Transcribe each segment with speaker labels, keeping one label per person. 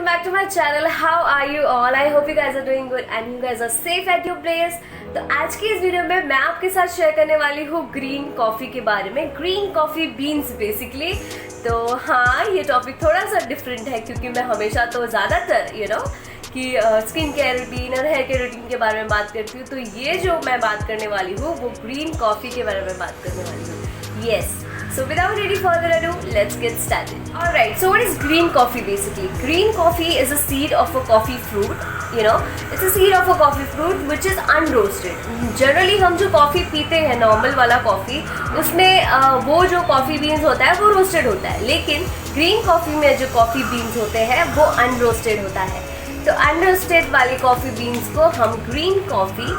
Speaker 1: welcome back to my channel. How are you all? I hope you guys are doing good and you guys are safe at your place. तो आज की इस video में मैं आपके साथ share करने वाली हूँ ग्रीन कॉफी के बारे में, ग्रीन कॉफी बीन्स बेसिकली। तो हाँ, ये टॉपिक थोड़ा सा डिफरेंट है क्योंकि मैं हमेशा तो ज़्यादातर कि स्किन केयर रूटीन और हेयर केयर रूटीन के बारे में बात करती हूँ। तो ये जो मैं बात करने वाली हूँ वो ग्रीन कॉफ़ी के बारे में बात करने वाली हूँ। Yes, so without any further ado, let's get started. Alright, so what is green coffee basically? Green coffee is a seed of a coffee fruit. It's a seed of a coffee fruit which is unroasted. Generally हम जो coffee पीते हैं normal वाला coffee, उसमें वो जो coffee beans होता है वो रोस्टेड होता है, लेकिन ग्रीन कॉफ़ी में जो कॉफ़ी बीन्स होते हैं वो अनरोस्टेड होता है। तो अनरोस्टेड वाली कॉफ़ी बीन्स को हम ग्रीन कॉफ़ी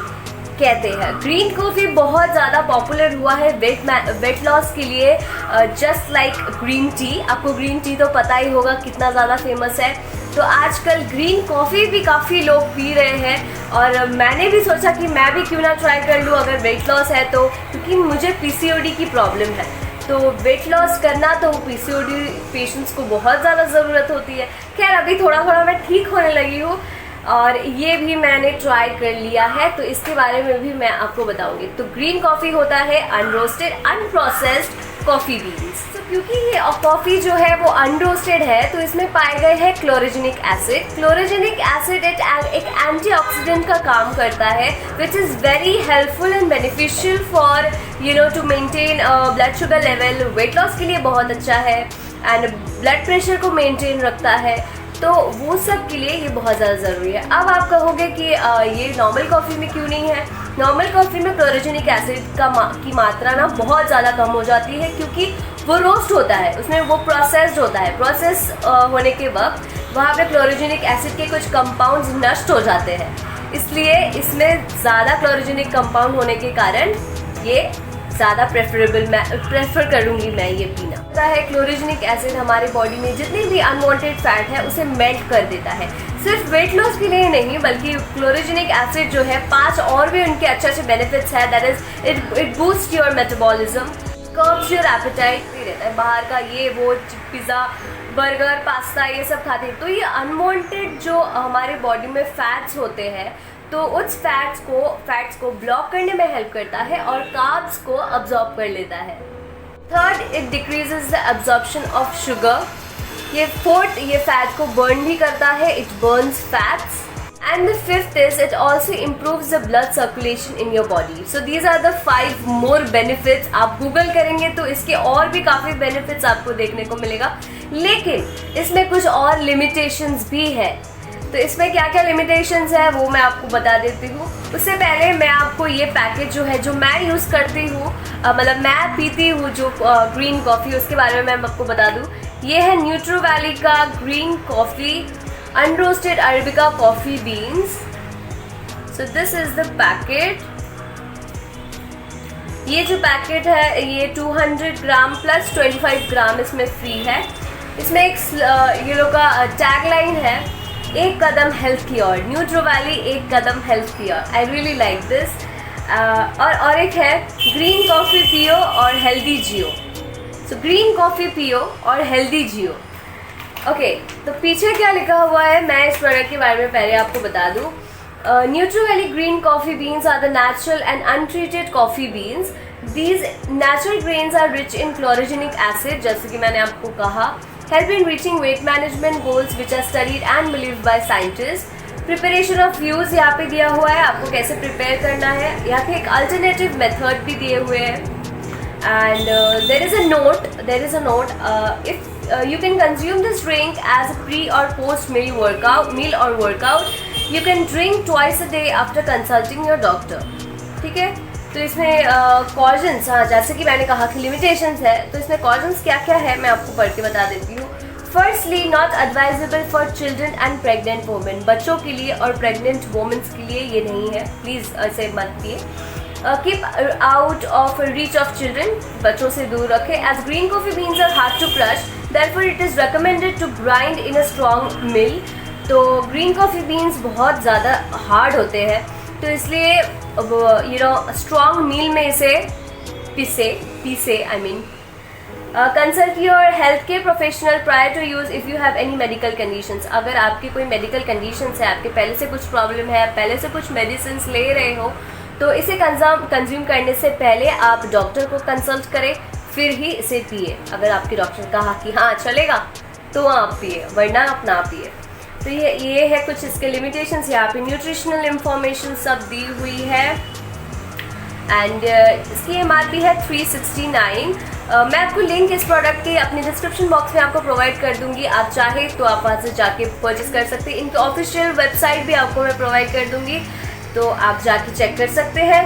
Speaker 1: कहते हैं। ग्रीन कॉफ़ी बहुत ज़्यादा पॉपुलर हुआ है वेट लॉस के लिए, जस्ट लाइक ग्रीन टी। आपको ग्रीन टी तो पता ही होगा कितना ज़्यादा फेमस है। तो आजकल ग्रीन कॉफ़ी भी काफ़ी लोग पी रहे हैं और मैंने भी सोचा कि मैं भी क्यों ना ट्राई कर लूँ अगर वेट लॉस है तो, क्योंकि मुझे पीसीओडी की प्रॉब्लम है। तो वेट लॉस करना तो पीसीओडी पेशेंट्स को बहुत ज़्यादा ज़रूरत होती है। खैर अभी थोड़ा थोड़ा मैं ठीक होने लगी हूँ और ये भी मैंने ट्राई कर लिया है, तो इसके बारे में भी मैं आपको बताऊंगी। तो ग्रीन कॉफ़ी होता है अनरोस्टेड अनप्रोसेस्ड कॉफ़ी बीन्स। तो क्योंकि ये कॉफ़ी जो है वो अनरोस्टेड है तो इसमें पाए गए हैं क्लोरोजेनिक एसिड। क्लोरोजेनिक एसिड एक एंटीऑक्सीडेंट का काम करता है which is very helpful and beneficial for to maintain blood sugar level. Weight loss के लिए बहुत अच्छा है एंड ब्लड प्रेशर को मेंटेन रखता है, तो वो सब के लिए ये बहुत ज़्यादा ज़रूरी है। अब आप कहोगे कि ये नॉर्मल कॉफ़ी में क्यों नहीं है? नॉर्मल कॉफ़ी में क्लोरोजेनिक एसिड की मात्रा ना बहुत ज़्यादा कम हो जाती है क्योंकि वो रोस्ट होता है, उसमें वो प्रोसेस्ड होता है। प्रोसेस होने के वक्त वहाँ पे क्लोरोजेनिक एसिड के कुछ कंपाउंड्स नष्ट हो जाते हैं, इसलिए इसमें ज़्यादा क्लोरोजेनिक कंपाउंड होने के कारण ये ज़्यादा प्रेफर करूँगी मैं ये पीना। होता है क्लोरोजेनिक एसिड हमारे बॉडी में जितनी भी अनवांटेड फैट है उसे मेल्ट कर देता है। सिर्फ वेट लॉस के लिए नहीं बल्कि क्लोरोजेनिक एसिड जो है 5 और भी उनके अच्छे अच्छे बेनिफिट्स हैं। That is it boost your metabolism, curbs your apatite. रहता है बाहर का ये वो पिज़्ज़ा बर्गर पास्ता ये सब खाते हैं, तो ये अनवांटेड जो हमारे बॉडी में फैट्स होते हैं तो उस फैट्स को ब्लॉक करने में हेल्प करता है और कार्ब्स को अब्जॉर्ब कर लेता है। Third, it decreases the absorption of sugar. Fourth, ये फैट को बर्न भी करता है, it burns fats. And the fifth is it also improves the blood circulation in your body. So these are the 5 more benefits. आप Google करेंगे तो इसके और भी काफ़ी बेनिफिट्स आपको देखने को मिलेगा, लेकिन इसमें कुछ और लिमिटेशंस भी है। तो इसमें क्या क्या लिमिटेशंस है वो मैं आपको बता देती हूँ। उससे पहले मैं आपको ये पैकेज जो है जो मैं यूज़ करती हूँ, मतलब मैं पीती हूँ जो ग्रीन कॉफ़ी, उसके बारे में मैं आपको बता दूँ। ये है न्यूट्रो वैली का green coffee unroasted arabica coffee beans. So this is the packet. ये जो पैकेट है ये 200 ग्राम प्लस 25 ग्राम इसमें फ्री है। इसमें एक ये लोग का टैगलाइन है, एक कदम हेल्थ की ओर, न्यूट्रो वैली एक कदम हेल्थ की ओर। I really like this. और एक है ग्रीन कॉफ़ी पियो और हेल्दी जियो। सो ग्रीन कॉफ़ी पियो और हेल्दी जियो। ओके, तो पीछे क्या लिखा हुआ है मैं इस प्रोडक्ट के बारे में पहले आपको बता दूँ। Nutro Valley green coffee beans are the natural and untreated coffee beans. These natural grains are rich in chlorogenic acid, जैसे कि मैंने आपको कहा, help in reaching weight management goals which are studied and believed by scientists. Preparation of use यहाँ पे दिया हुआ है, आपको कैसे प्रिपेयर करना है। यहाँ पे एक अल्टरनेटिव मेथड भी दिए हुए हैं and there is a note if you can consume this drink as a pre or post meal or workout. You can drink twice a day after consulting your doctor. ठीक है, तो इसमें कॉजन्स, हाँ जैसे कि मैंने कहा कि लिमिटेशंस है, तो इसमें कॉजन्स क्या क्या है मैं आपको पढ़ के बता देती हूँ। Firstly, not advisable for children and pregnant women. बच्चों के लिए और प्रेग्नेंट वुमेन्स के लिए ये नहीं है, प्लीज़ ऐसे मत पिए। Keep out of reach of children, बच्चों से दूर रखें। As green coffee beans are hard to crush, therefore it is recommended to grind in a strong mill. तो ग्रीन कॉफ़ी बीन्स बहुत ज़्यादा हार्ड होते हैं, तो इसलिए स्ट्रॉन्ग मील में इसे पीसे consult your health care professional prior to use if you have any medical conditions. अगर आपकी कोई मेडिकल कंडीशंस है, आपके पहले से कुछ प्रॉब्लम है, पहले से कुछ मेडिसिन ले रहे हो, तो इसे कंज्यूम करने से पहले आप डॉक्टर को कंसल्ट करें, फिर ही इसे पिए। अगर आपके डॉक्टर कहा कि हाँ चलेगा तो आप पिए, वरना आप ना पिए। तो ये है कुछ इसके लिमिटेशंस। यहाँ पे न्यूट्रिशनल इंफॉर्मेशन सब दी हुई है एंड इसकी MRP है 369। मैं आपको लिंक इस प्रोडक्ट के अपने डिस्क्रिप्शन बॉक्स में आपको प्रोवाइड कर दूंगी। आप चाहे तो आप वहाँ से जाके परचेस कर सकते हैं। इनकी ऑफिशियल वेबसाइट भी आपको मैं प्रोवाइड कर दूंगी, तो आप जाके चेक कर सकते हैं।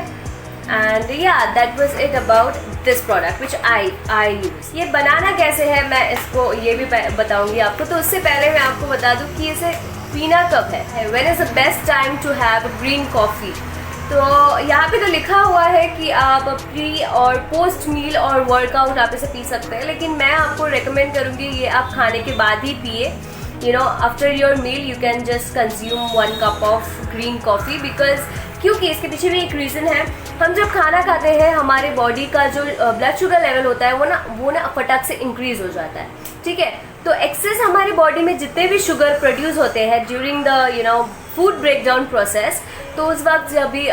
Speaker 1: एंड या that was it about this product which I use. ये बनाना कैसे है मैं इसको ये भी बताऊंगी आपको। तो उससे पहले मैं आपको बता दूं कि इसे पीना कब है। When is the best time to have green coffee. तो यहाँ पे तो लिखा हुआ है कि आप प्री और पोस्ट मील और वर्कआउट आप इसे पी सकते हैं, लेकिन मैं आपको रेकमेंड करूँगी ये आप खाने के बाद ही पिए। You know, after your meal you can just consume 1 cup of green coffee, because क्योंकि इसके पीछे भी एक रीज़न है। हम जब खाना खाते हैं हमारे बॉडी का जो ब्लड शुगर लेवल होता है वो ना फटाक से इंक्रीज हो जाता है, ठीक है। तो एक्सेस हमारी बॉडी में जितने भी शुगर प्रोड्यूस होते हैं during the food breakdown process, तो उस वक्त जब भी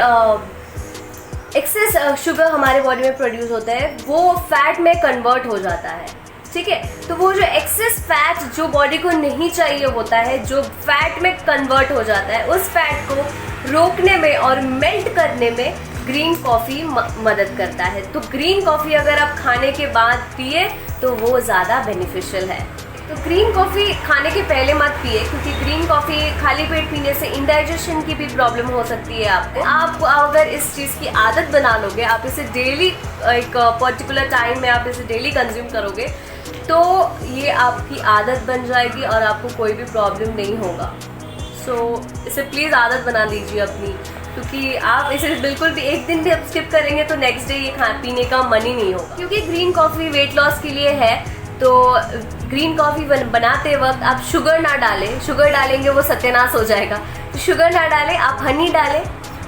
Speaker 1: एक्सेस शुगर हमारे बॉडी में प्रोड्यूस होता है वो फैट में कन्वर्ट हो जाता है, ठीक है। तो वो जो एक्सेस फैट जो बॉडी को नहीं चाहिए होता है, जो फैट में कन्वर्ट हो जाता है, उस फैट को रोकने में और मेल्ट करने में ग्रीन कॉफ़ी मदद करता है। तो ग्रीन कॉफ़ी अगर आप खाने के बाद पिए तो वो ज़्यादा बेनिफिशियल है। तो ग्रीन कॉफ़ी खाने के पहले मत पिए, क्योंकि ग्रीन कॉफ़ी खाली पेट पीने से इंडाइजेशन की भी प्रॉब्लम हो सकती है आपको। आप अगर इस चीज़ की आदत बना लोगे, आप इसे डेली एक पर्टिकुलर टाइम में आप इसे डेली कंज्यूम करोगे, तो ये आपकी आदत बन जाएगी और आपको कोई भी प्रॉब्लम नहीं होगा। सो इसे प्लीज़ आदत बना लीजिए अपनी, क्योंकि आप इसे बिल्कुल भी एक दिन भी आप स्किप करेंगे तो नेक्स्ट डे ये पीने का मन ही नहीं होगा। क्योंकि ग्रीन कॉफ़ी वेट लॉस के लिए है, तो ग्रीन कॉफ़ी बनाते वक्त आप शुगर ना डालें। शुगर डालेंगे वो सत्यानाश हो जाएगा। तो शुगर ना डालें, आप हनी डालें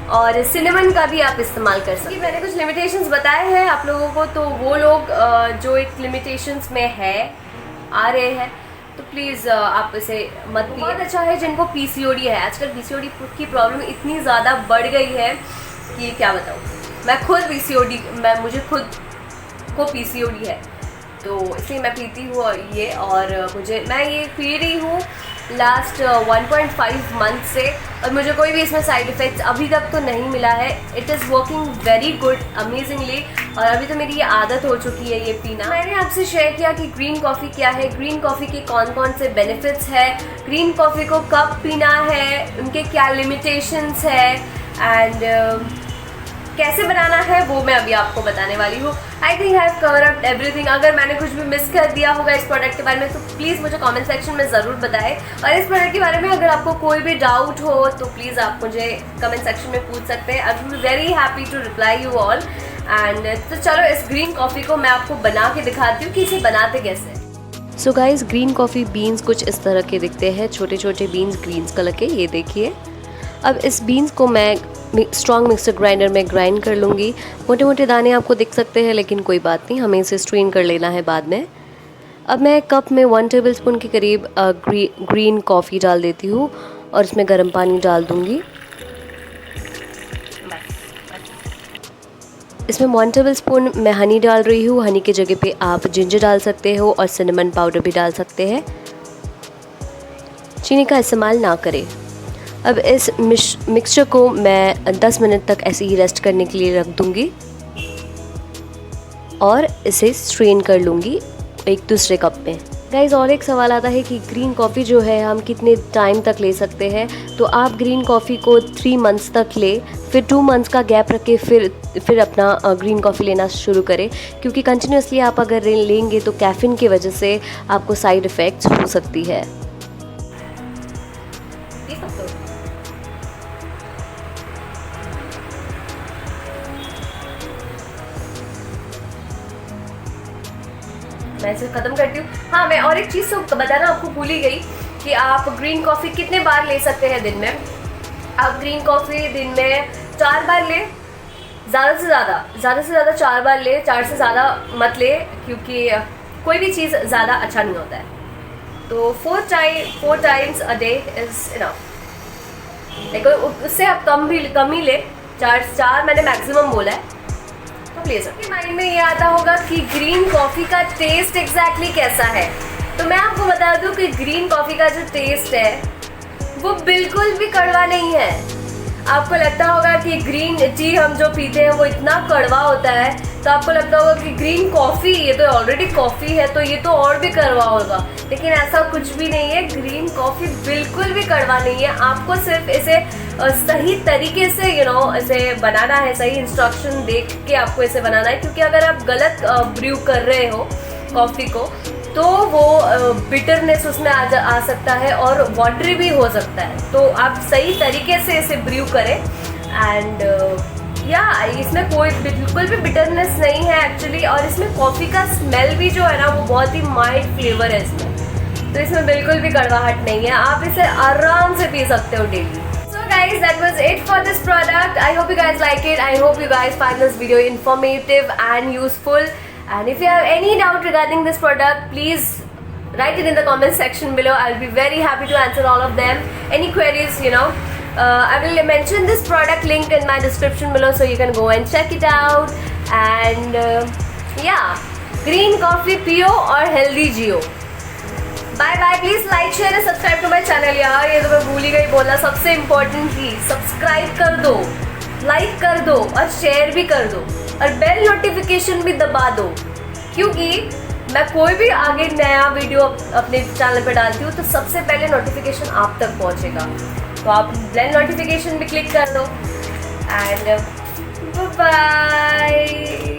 Speaker 1: और सिनेमन का भी आप इस्तेमाल कर सकते हैं। मैंने कुछ लिमिटेशंस बताए हैं आप लोगों को, तो वो लोग जो एक लिमिटेशंस में आ रहे हैं, तो प्लीज़ आप इसे मत पिए। बहुत अच्छा है जिनको PCOD है। आजकल PCOD की प्रॉब्लम इतनी ज़्यादा बढ़ गई है कि क्या बताऊँ। मैं खुद मुझे खुद को PCOD है, तो इसलिए मैं पीती हूँ ये, और मैं ये पी रही हूँ लास्ट 1.5 मंथ से, और मुझे कोई भी इसमें साइड इफ़ेक्ट्स अभी तक तो नहीं मिला है। It is working very good, amazingly, और अभी तो मेरी ये आदत हो चुकी है ये पीना। मैंने आपसे शेयर किया कि ग्रीन कॉफ़ी क्या है, ग्रीन कॉफ़ी के कौन कौन से बेनिफिट्स है, ग्रीन कॉफ़ी को कब पीना है, उनके क्या लिमिटेशंस है, एंड कैसे बनाना है वो मैं अभी आपको बताने वाली हूँ। I think I have cover up everything. अगर मैंने कुछ भी मिस कर दिया होगा इस प्रोडक्ट के बारे में तो प्लीज़ मुझे कमेंट सेक्शन में ज़रूर बताएं। और इस प्रोडक्ट के बारे में अगर आपको कोई भी डाउट हो तो प्लीज़ आप मुझे कमेंट सेक्शन में पूछ सकते हैं। I will be very happy to reply you all. And तो चलो इस ग्रीन कॉफ़ी को मैं आपको बना के दिखाती हूँ कि इसे बनाते कैसे।
Speaker 2: So guys, green coffee beans कुछ इस तरह के दिखते हैं, छोटे छोटे बीन्स ग्रीन कलर के, ये देखिए। अब इस बीन्स को मैं स्ट्रॉन्ग मिक्सर ग्राइंडर में ग्राइंड कर लूँगी। मोटे मोटे दाने आपको दिख सकते हैं, लेकिन कोई बात नहीं, हमें इसे स्ट्रेन कर लेना है बाद में। अब मैं कप में 1 टेबलस्पून के करीब ग्रीन कॉफ़ी डाल देती हूँ और इसमें गर्म पानी डाल दूँगी। इसमें 1 टेबलस्पून मैं हनी डाल रही हूँ। हनी की जगह पे आप जिंजर डाल सकते हो और सिनेमन पाउडर भी डाल सकते हैं। चीनी का इस्तेमाल ना करें। अब इस मिक्सचर को मैं 10 मिनट तक ऐसे ही रेस्ट करने के लिए रख दूँगी और इसे स्ट्रेन कर लूँगी एक दूसरे कप में। गाइस, और एक सवाल आता है कि ग्रीन कॉफ़ी जो है हम कितने टाइम तक ले सकते हैं। तो आप ग्रीन कॉफ़ी को 3 मंथ्स तक ले, फिर 2 मंथ्स का गैप रख के फिर अपना ग्रीन कॉफ़ी लेना शुरू करें, क्योंकि कंटिन्यूसली आप अगर लेंगे तो कैफीन की वजह से आपको साइड इफ़ेक्ट्स हो सकती है।
Speaker 1: मैं इसे ख़त्म करती हूँ। हाँ, मैं और एक चीज़ तो बताना आपको भूल ही गई कि आप ग्रीन कॉफ़ी कितने बार ले सकते हैं दिन में। आप ग्रीन कॉफ़ी दिन में 4 बार लें, ज़्यादा से ज़्यादा 4 बार ले, 4 से ज़्यादा मत ले, क्योंकि कोई भी चीज़ ज़्यादा अच्छा नहीं होता है। तो 4 times a day is enough। देखो उससे आप कम ही ले, 4 मैंने मैक्सिमम बोला है, तो ले सकते। माइंड में ये आता होगा कि ग्रीन कॉफ़ी का टेस्ट एग्जैक्टली कैसा है। तो मैं आपको बता दूं कि ग्रीन कॉफ़ी का जो टेस्ट है वो बिल्कुल भी कड़वा नहीं है। आपको लगता होगा कि ग्रीन टी हम जो पीते हैं वो इतना कड़वा होता है, तो आपको लगता होगा कि ग्रीन कॉफ़ी, ये तो ऑलरेडी कॉफ़ी है तो ये तो और भी कड़वा होगा, लेकिन ऐसा कुछ भी नहीं है। ग्रीन कॉफ़ी बिल्कुल भी कड़वा नहीं है। आपको सिर्फ इसे सही तरीके से इसे बनाना है, सही इंस्ट्रक्शन देख के आपको इसे बनाना है, क्योंकि अगर आप गलत ब्रू कर रहे हो कॉफ़ी को तो वो बिटरनेस उसमें आ सकता है और वाटरी भी हो सकता है। तो आप सही तरीके से इसे ब्रू करें एंड इसमें कोई बिल्कुल भी बिटरनेस नहीं है एक्चुअली, और इसमें कॉफ़ी का स्मेल भी जो है ना वो बहुत ही माइल्ड फ्लेवर है इसमें, तो इसमें बिल्कुल भी कड़वाहट नहीं है। आप इसे आराम से पी सकते हो daily. So guys, that was it for this product. I hope you guys like it. I hope you guys find this video informative and useful. And if you have any doubt regarding this product, please write it in the comment section below. I'll be very happy to answer all of them. Any queries, I will mention this product link in my description below, so you can go and check it out. And green coffee पियो और healthy जियो। Bye bye. Please like share and subscribe to my channel. यार ये तो मैं भूल ही गई बोलना, सबसे इम्पोर्टेंट ही सब्सक्राइब कर दो, लाइक कर दो और शेयर भी कर दो और बेल नोटिफिकेशन भी दबा दो, क्योंकि मैं कोई भी आगे नया वीडियो अपने चैनल पे डालती हूँ तो सबसे पहले नोटिफिकेशन आप तक पहुँचेगा। तो आप बेल नोटिफिकेशन भी क्लिक कर दो एंड बाय।